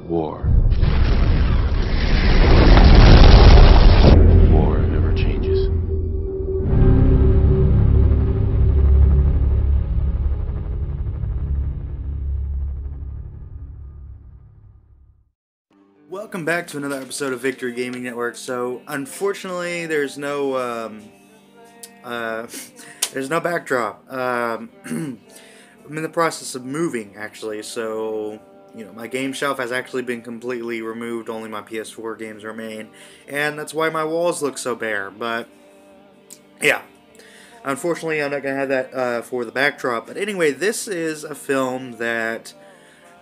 War. War never changes. Welcome back to another episode of Victory Gaming Network. So, unfortunately, there's no backdrop. I'm in the process of moving, actually, so, you know, my game shelf has actually been completely removed, only my PS4 games remain, and that's why my walls look so bare, but, yeah. Unfortunately, I'm not going to have that for the backdrop, but anyway, this is a film that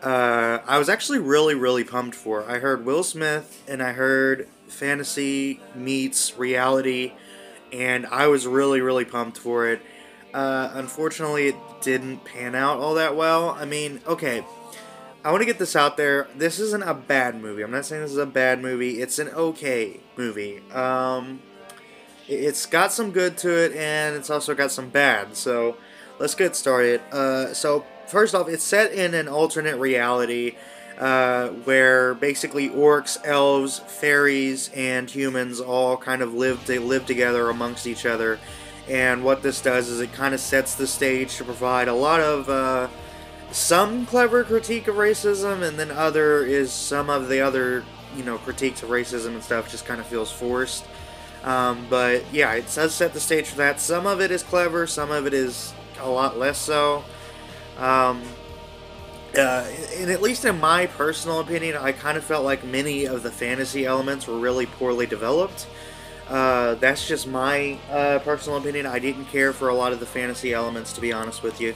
I was actually really pumped for. I heard Will Smith, and I heard fantasy meets reality, and I was really pumped for it. Unfortunately, it didn't pan out all that well. I mean, okay, I want to get this out there. This isn't a bad movie. I'm not saying this is a bad movie. It's an okay movie. It's got some good to it, and it's also got some bad. So, let's get started. So, first off, it's set in an alternate reality where basically orcs, elves, fairies, and humans all kind of live together amongst each other. And what this does is it kind of sets the stage to provide a lot of some clever critique of racism, and then some of the other, you know, critiques of racism and stuff just kind of feels forced. But yeah, it does set the stage for that. Some of it is clever, some of it is a lot less so. And at least in my personal opinion, I kind of felt like many of the fantasy elements were really poorly developed. That's just my personal opinion. I didn't care for a lot of the fantasy elements, to be honest with you.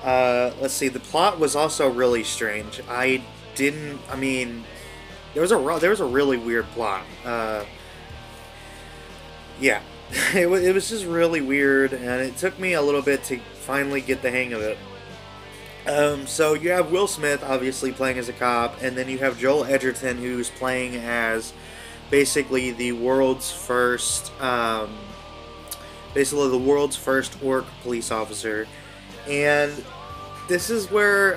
Let's see, the plot was also really strange. I mean, there was a really weird plot. Yeah, it was just really weird, and it took me a little bit to finally get the hang of it. So you have Will Smith, obviously, playing as a cop, and then you have Joel Edgerton, who's playing as basically the world's first orc police officer. And this is where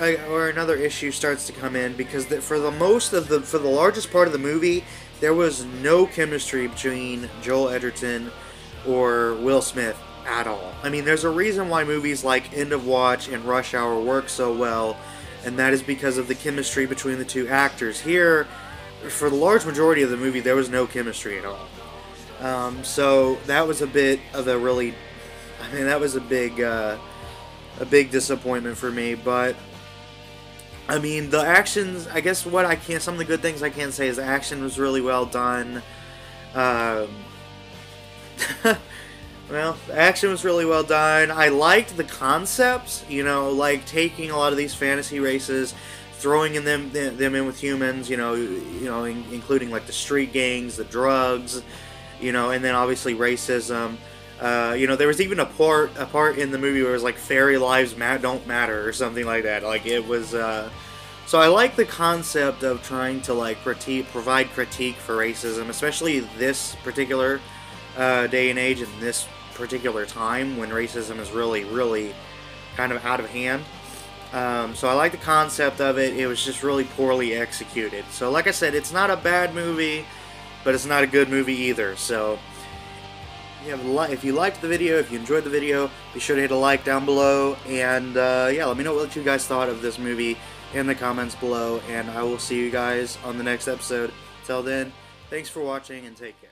another issue starts to come in, because for the largest part of the movie, there was no chemistry between Joel Edgerton or Will Smith at all. I mean, there's a reason why movies like End of Watch and Rush Hour work so well, and that is because of the chemistry between the two actors. Here, for the large majority of the movie, there was no chemistry at all. So that was a bit of a really, I mean, that was a big disappointment for me. But I mean, the actions, I guess some of the good things I can say is the action was really well done. Well, the action was really well done. I liked the concepts, you know, like taking a lot of these fantasy races, throwing them in with humans, you know, including like the street gangs, the drugs, you know, and then obviously racism. You know, there was even a part in the movie where it was like fairy lives don't matter or something like that. Like it was. So I like the concept of trying to like provide critique for racism, especially this particular day and age and this particular time when racism is really kind of out of hand. So I like the concept of it. It was just really poorly executed. So like I said, it's not a bad movie, but it's not a good movie either. So if you liked the video, if you enjoyed the video, be sure to hit a like down below. And yeah, let me know what you guys thought of this movie in the comments below. And I will see you guys on the next episode. Till then, thanks for watching and take care.